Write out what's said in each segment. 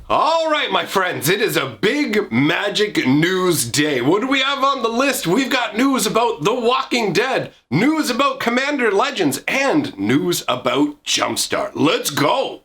All right, my friends, it is a big Magic news day. What do we have on the list? We've got news about The Walking Dead, news about Commander Legends, and news about JumpStart. Let's go!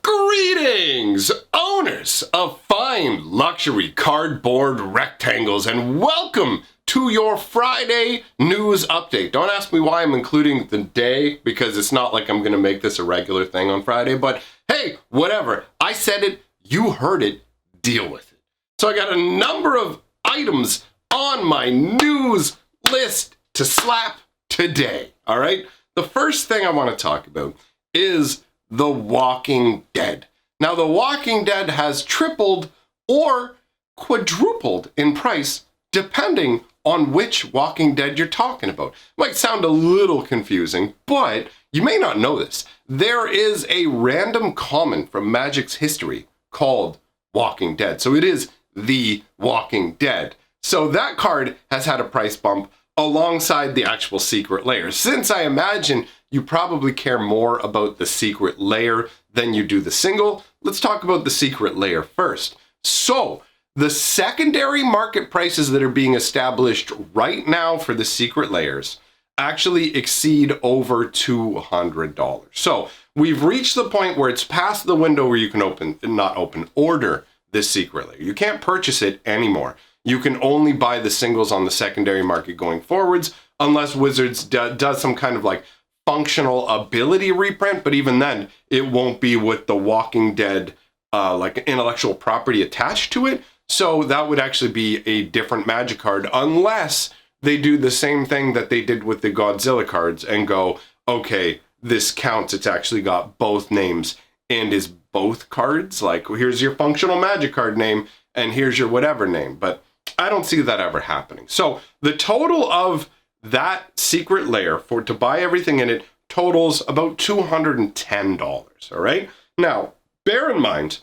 Greetings, owners of fine luxury cardboard rectangles, and welcome to your Friday news update. Don't ask me why I'm including the day, because it's not like I'm going to make this a regular thing on Friday, but hey, whatever. I said it, you heard it, deal with it. So I got a number of items on my news list to slap today, all right? The first thing I want to talk about is The Walking Dead. Now, The Walking Dead has tripled or quadrupled in price depending on which Walking Dead you're talking about. Might sound a little confusing, but you may not know this. There is a random common from Magic's history called Walking Dead. So it is The Walking Dead. So that card has had a price bump alongside the actual secret layer. Since I imagine you probably care more about the secret layer than you do the single, let's talk about the secret layer first. So, the secondary market prices that are being established right now for the secret layers actually exceed over $200. So we've reached the point where it's past the window where you can order this secret layer. You can't purchase it anymore. You can only buy the singles on the secondary market going forwards, unless Wizards does some kind of like functional ability reprint, but even then, it won't be with the Walking Dead like intellectual property attached to it. So that would actually be a different Magic card, unless they do the same thing that they did with the Godzilla cards and go, okay, this counts. It's actually got both names and is both cards. Like, here's your functional Magic card name and here's your whatever name. But I don't see that ever happening. So the total of that secret layer to buy everything in it totals about $210. All right. Now, bear in mind,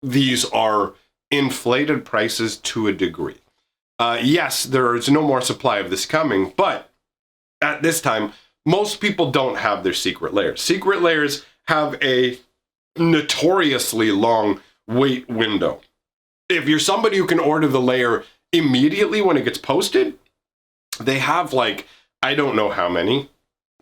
these are inflated prices to a degree. Yes, there is no more supply of this coming, but at this time, most people don't have their secret layers. Secret layers have a notoriously long wait window. If you're somebody who can order the layer immediately when it gets posted, they have like, I don't know how many,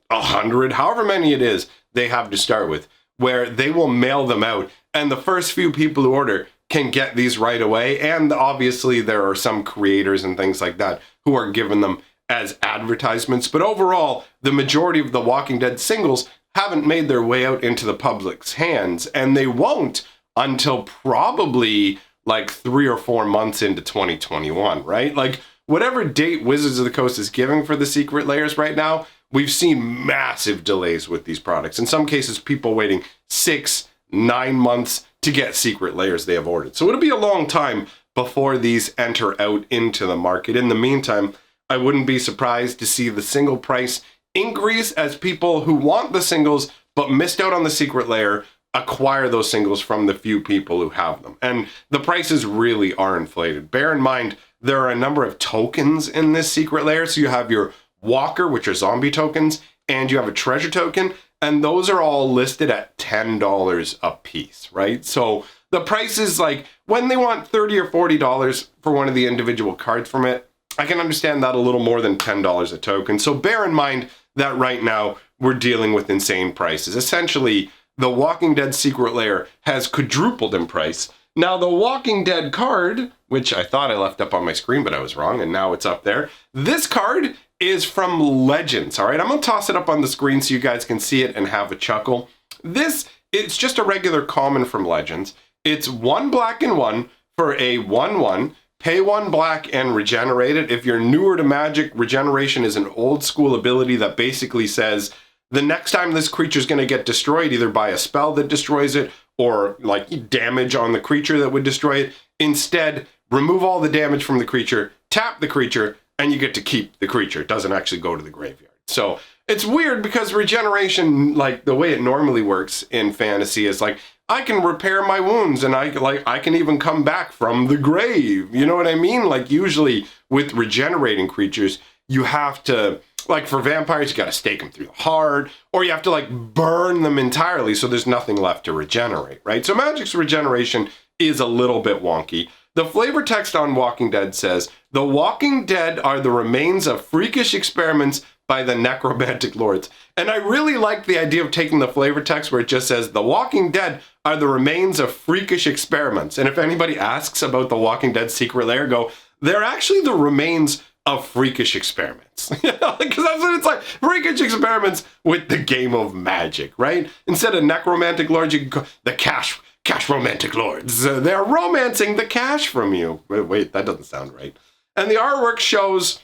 100, however many it is they have to start with, where they will mail them out. And the first few people who order can get these right away. And obviously there are some creators and things like that who are giving them as advertisements. But overall, the majority of the Walking Dead singles haven't made their way out into the public's hands. And they won't until probably like 3 or 4 months into 2021, right? Like whatever date Wizards of the Coast is giving for the secret layers right now, we've seen massive delays with these products. In some cases, people waiting 6, 9 months to get secret layers they have ordered. So it'll be a long time before these enter out into the market. In the meantime, I wouldn't be surprised to see the single price increase as people who want the singles but missed out on the secret layer acquire those singles from the few people who have them. And the prices really are inflated. Bear in mind, there are a number of tokens in this secret layer. So you have your Walker, which are zombie tokens, and you have a treasure token, and those are all listed at $10 a piece, right? So the price is like, when they want $30 or $40 for one of the individual cards from it, I can understand that a little more than $10 a token. So bear in mind that right now we're dealing with insane prices. Essentially, the Walking Dead secret layer has quadrupled in price. Now the Walking Dead card, which I thought I left up on my screen, but I was wrong, and now it's up there. This card is from Legends, all right? I'm gonna toss it up on the screen so you guys can see it and have a chuckle. It's just a regular common from Legends. It's 1 black and 1 for a 1/1. Pay 1 black and regenerate it. If you're newer to Magic, regeneration is an old school ability that basically says the next time this creature is gonna get destroyed, either by a spell that destroys it or like damage on the creature that would destroy it, instead, remove all the damage from the creature, tap the creature, and you get to keep the creature. It doesn't actually go to the graveyard. So it's weird because regeneration, like the way it normally works in fantasy, is like, I can repair my wounds and I can even come back from the grave. You know what I mean? Like usually with regenerating creatures, you have to Like for vampires, you got to stake them through the heart, or you have to like burn them entirely so there's nothing left to regenerate, right? So Magic's regeneration is a little bit wonky. The flavor text on Walking Dead says, "The Walking Dead are the remains of freakish experiments by the necromantic lords." And I really like the idea of taking the flavor text where it just says, "The Walking Dead are the remains of freakish experiments." And if anybody asks about the Walking Dead secret lair, go, they're actually the remains of freakish experiments. Because that's what it's like. Freakish experiments with the game of Magic, right? Instead of necromantic lords, you can call the cash romantic lords. They're romancing the cash from you. Wait, that doesn't sound right. And the artwork shows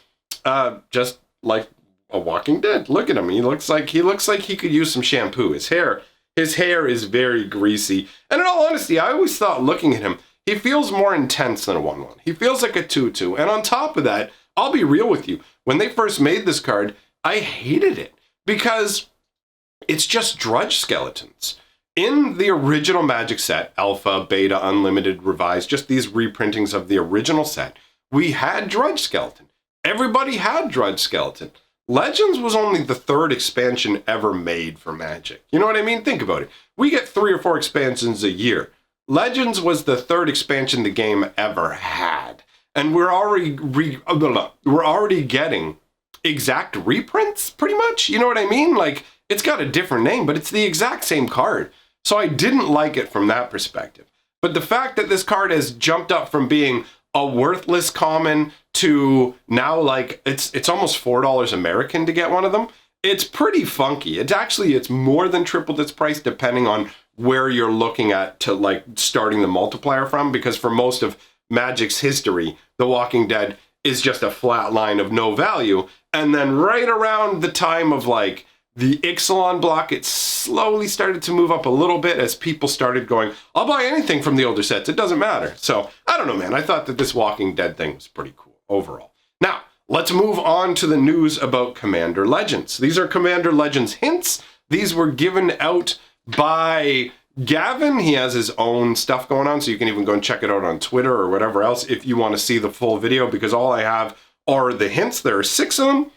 just like a Walking Dead. Look at him. He looks like he could use some shampoo. His hair is very greasy. And in all honesty, I always thought looking at him, he feels more intense than a 1/1. He feels like a 2/2. And on top of that, I'll be real with you. When they first made this card, I hated it because it's just Drudge skeletons. In the original Magic set, Alpha, Beta, Unlimited, Revised, just these reprintings of the original set, we had Drudge skeleton. Everybody had Drudge skeleton. Legends was only the 3rd expansion ever made for Magic. You know what I mean? Think about it. We get 3 or 4 expansions a year. Legends was the 3rd expansion the game ever had. And we're already getting exact reprints, pretty much. You know what I mean? Like, it's got a different name, but it's the exact same card. So I didn't like it from that perspective. But the fact that this card has jumped up from being a worthless common to now, like, it's almost $4 American to get one of them. It's pretty funky. It's more than tripled its price depending on where you're looking at to, like, starting the multiplier from. Because for most of Magic's history, The Walking Dead is just a flat line of no value. And then right around the time of like the Ixalan block, it slowly started to move up a little bit as people started going, I'll buy anything from the older sets. It doesn't matter. So I don't know, man. I thought that this Walking Dead thing was pretty cool overall. Now, let's move on to the news about Commander Legends. These are Commander Legends hints. These were given out by Gavin. He has his own stuff going on, so you can even go and check it out on Twitter or whatever else if you want to see the full video, because all I have are the hints. There are 6 of them.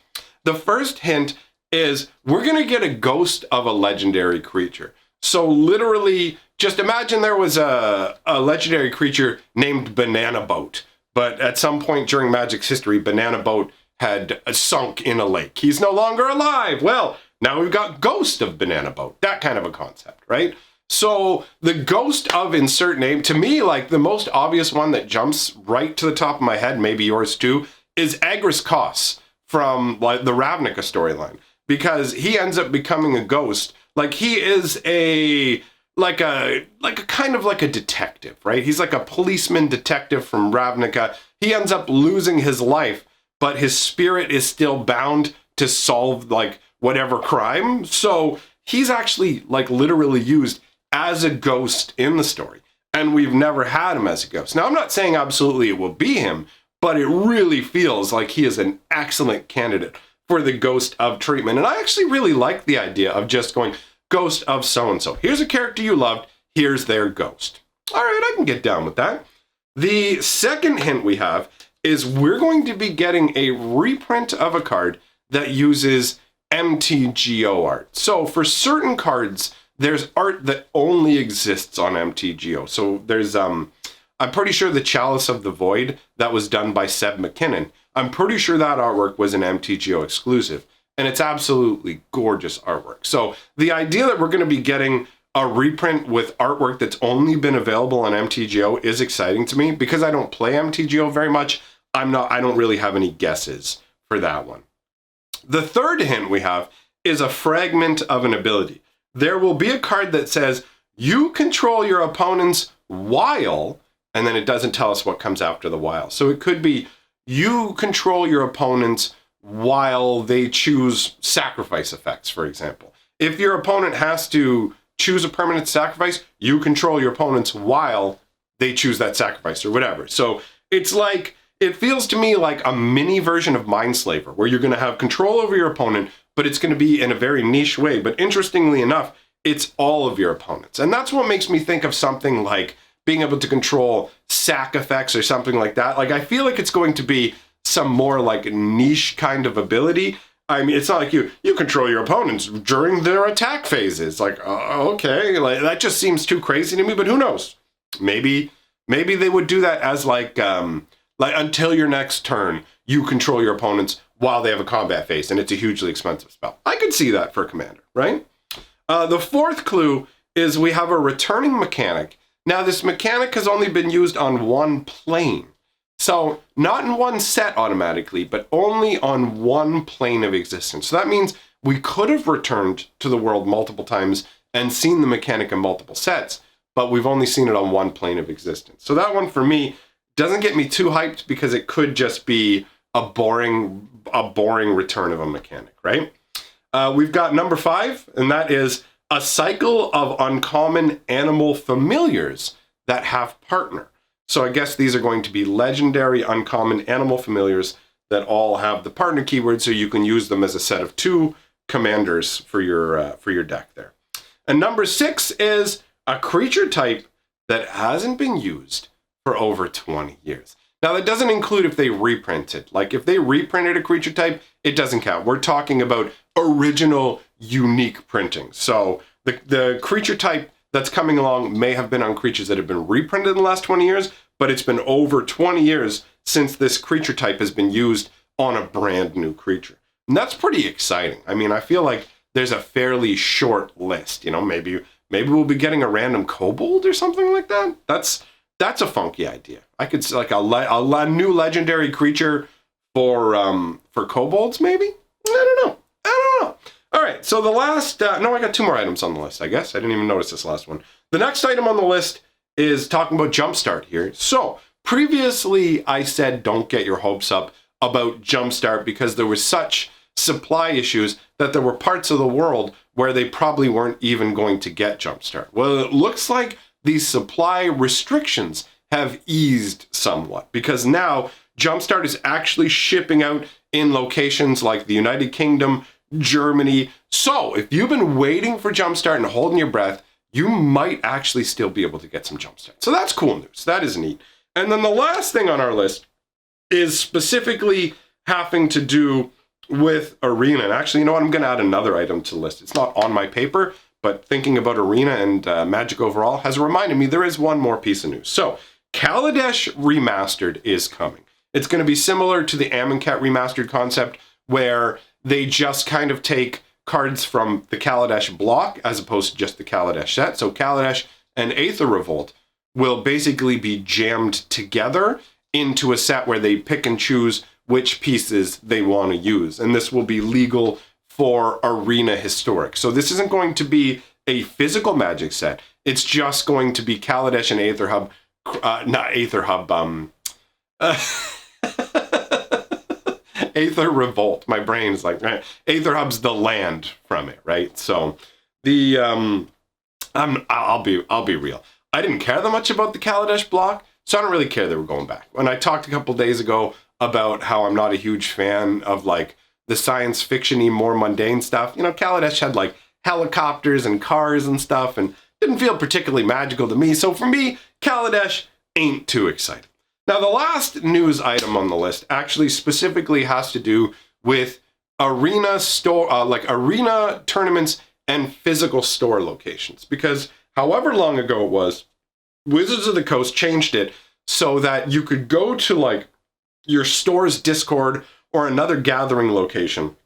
The first hint is we're going to get a ghost of a legendary creature. So literally, just imagine there was a legendary creature named Banana Boat, but at some point during Magic's history, Banana Boat had sunk in a lake. He's no longer alive. Well, now we've got Ghost of Banana Boat. That kind of a concept, right? So the ghost of insert name, to me, like the most obvious one that jumps right to the top of my head, maybe yours too, is Agris Kos from like the Ravnica storyline, because he ends up becoming a ghost. Like he is a kind of like a detective, right? He's like a policeman detective from Ravnica. He ends up losing his life, but his spirit is still bound to solve like whatever crime. So he's actually like literally used as a ghost in the story, and we've never had him as a ghost. Now, I'm not saying absolutely it will be him, but it really feels like he is an excellent candidate for the ghost of treatment. And I actually really like the idea of just going ghost of so-and-so. Here's a character you loved, here's their ghost. All right, I can get down with that. The second hint we have is we're going to be getting a reprint of a card that uses MTGO art. So for certain cards, there's art that only exists on MTGO. So there's, I'm pretty sure the Chalice of the Void that was done by Seb McKinnon, I'm pretty sure that artwork was an MTGO exclusive, and it's absolutely gorgeous artwork. So the idea that we're going to be getting a reprint with artwork that's only been available on MTGO is exciting to me, because I don't play MTGO very much. I don't really have any guesses for that one. The third hint we have is a fragment of an ability. There will be a card that says, you control your opponents while, and then it doesn't tell us what comes after the while. So it could be, you control your opponents while they choose sacrifice effects, for example. If your opponent has to choose a permanent sacrifice, you control your opponents while they choose that sacrifice or whatever. So it's like, it feels to me like a mini version of Mindslaver, where you're going to have control over your opponent, but it's going to be in a very niche way. But interestingly enough, it's all of your opponents. And that's what makes me think of something like being able to control sack effects or something like that. Like, I feel like it's going to be some more like niche kind of ability. I mean, it's not like you control your opponents during their attack phases. Like, okay, like that just seems too crazy to me. But who knows? Maybe they would do that as like until your next turn, you control your opponents while they have a combat phase, and it's a hugely expensive spell. I could see that for a commander, right? The fourth clue is we have a returning mechanic. Now, this mechanic has only been used on one plane. So not in one set automatically, but only on one plane of existence. So that means we could have returned to the world multiple times and seen the mechanic in multiple sets, but we've only seen it on one plane of existence. So that one for me doesn't get me too hyped because it could just be a boring return of a mechanic, right? We've got number 5, and that is a cycle of uncommon animal familiars that have partner. So I guess these are going to be legendary uncommon animal familiars that all have the partner keyword, so you can use them as a set of 2 commanders for your deck there. And number 6 is a creature type that hasn't been used for over 20 years. Now that doesn't include if they reprinted. Like if they reprinted a creature type, it doesn't count. We're talking about original unique printing. So the creature type that's coming along may have been on creatures that have been reprinted in the last 20 years, but it's been over 20 years since this creature type has been used on a brand new creature. And that's pretty exciting. I mean, I feel like there's a fairly short list. You know, maybe we'll be getting a random kobold or something like that. That's a funky idea. I could see like a new legendary creature for kobolds, maybe? I don't know. All right, so the last, no, I got 2 more items on the list, I guess. I didn't even notice this last one. The next item on the list is talking about JumpStart here. So previously I said don't get your hopes up about JumpStart because there was such supply issues that there were parts of the world where they probably weren't even going to get JumpStart. Well, it looks like these supply restrictions have eased somewhat because now JumpStart is actually shipping out in locations like the United Kingdom, Germany. So if you've been waiting for JumpStart and holding your breath, you might actually still be able to get some JumpStart. So that's cool news. That is neat. And then the last thing on our list is specifically having to do with Arena. And actually, you know what? I'm going to add another item to the list. It's not on my paper, but thinking about Arena and Magic overall has reminded me there is one more piece of news. So Kaladesh Remastered is coming. It's going to be similar to the Amonkhet Remastered concept where they just kind of take cards from the Kaladesh block as opposed to just the Kaladesh set. So Kaladesh and Aether Revolt will basically be jammed together into a set where they pick and choose which pieces they want to use. And this will be legal for Arena Historic. So this isn't going to be a physical Magic set. It's just going to be Kaladesh and Aether Hub, Aether Revolt. My brain is like, right. Aether Hub's the land from it, right? So the I'll be real. I didn't care that much about the Kaladesh block, so I don't really care they were going back. When I talked a couple days ago about how I'm not a huge fan of like the science fiction-y, more mundane stuff, you know, Kaladesh had like helicopters and cars and stuff, and didn't feel particularly magical to me. So for me, Kaladesh ain't too exciting. Now, the last news item on the list actually specifically has to do with arena arena tournaments and physical store locations. Because however long ago it was, Wizards of the Coast changed it so that you could go to like your store's Discord or another gathering location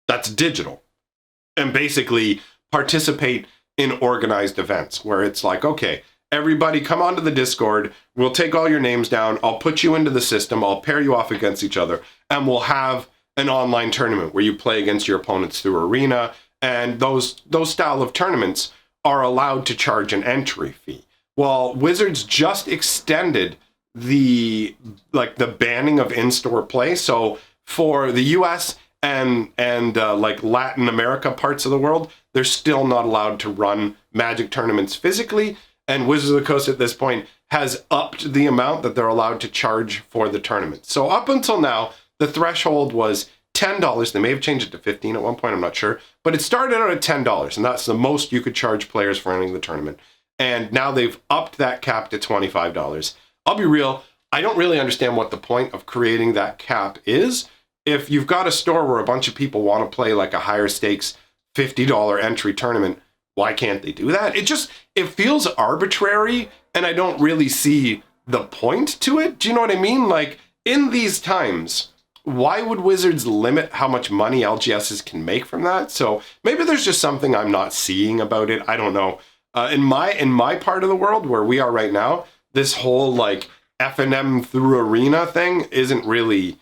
that's digital and basically participate in organized events where it's like, okay, everybody come onto the Discord, we'll take all your names down, I'll put you into the system, I'll pair you off against each other, and we'll have an online tournament where you play against your opponents through Arena, and those style of tournaments are allowed to charge an entry fee. Well, Wizards just extended the banning of in-store play, so for the US and like Latin America parts of the world, they're still not allowed to run Magic tournaments physically. And Wizards of the Coast at this point has upped the amount that they're allowed to charge for the tournament. So up until now, the threshold was $10. They may have changed it to $15 at one point, I'm not sure. But it started out at $10, and that's the most you could charge players for entering the tournament. And now they've upped that cap to $25. I'll be real, I don't really understand what the point of creating that cap is. if you've got a store where a bunch of people want to play like a higher stakes $50 entry tournament, why can't they do that? It feels arbitrary, and I don't really see the point to it. Do you know what I mean? Like, in these times, why would Wizards limit how much money LGSs can make from that? So maybe there's just something I'm not seeing about it. I don't know. In my part of the world where we are right now, this whole like F&M through arena thing isn't really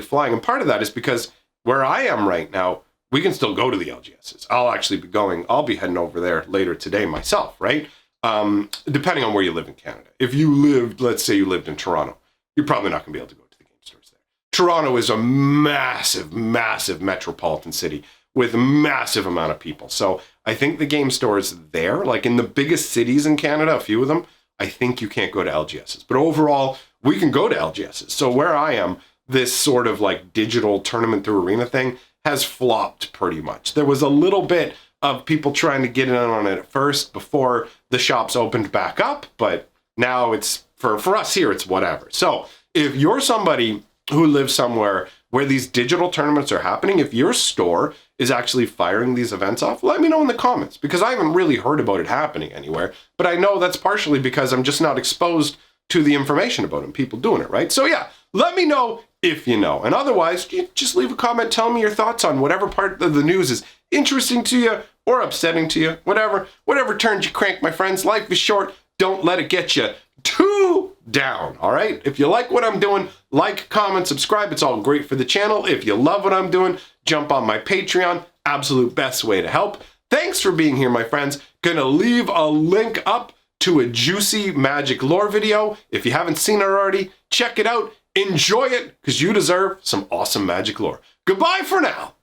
flying. And part of that is because where I am right now, we can still go to the LGSs. I'll be heading over there later today myself, right? Depending on where you live in Canada. If you lived, let's say you lived in Toronto, you're probably not gonna be able to go to the game stores there. Toronto is a massive, massive metropolitan city with a massive amount of people. So I think the game stores there, like in the biggest cities in Canada, a few of them, I think you can't go to LGSs. But overall, we can go to LGSs. So where I am, this sort of like digital tournament through arena thing has flopped pretty much. There was a little bit of people trying to get in on it at first before the shops opened back up, but now it's, for us here, it's whatever. So if you're somebody who lives somewhere where these digital tournaments are happening, if your store is actually firing these events off, let me know in the comments, because I haven't really heard about it happening anywhere, but I know that's partially because I'm just not exposed to the information about them, people doing it, right? So yeah, let me know if you know. And otherwise, just leave a comment telling me your thoughts on whatever part of the news is interesting to you or upsetting to you, whatever turns you crank, my friends. Life is short. Don't let it get you too down, all right? If you like what I'm doing, like, comment, subscribe. It's all great for the channel. If you love what I'm doing, jump on my Patreon. Absolute best way to help. Thanks for being here, my friends. Gonna leave a link up to a juicy Magic lore video. If you haven't seen it already, check it out. Enjoy it, because you deserve some awesome Magic lore. Goodbye for now.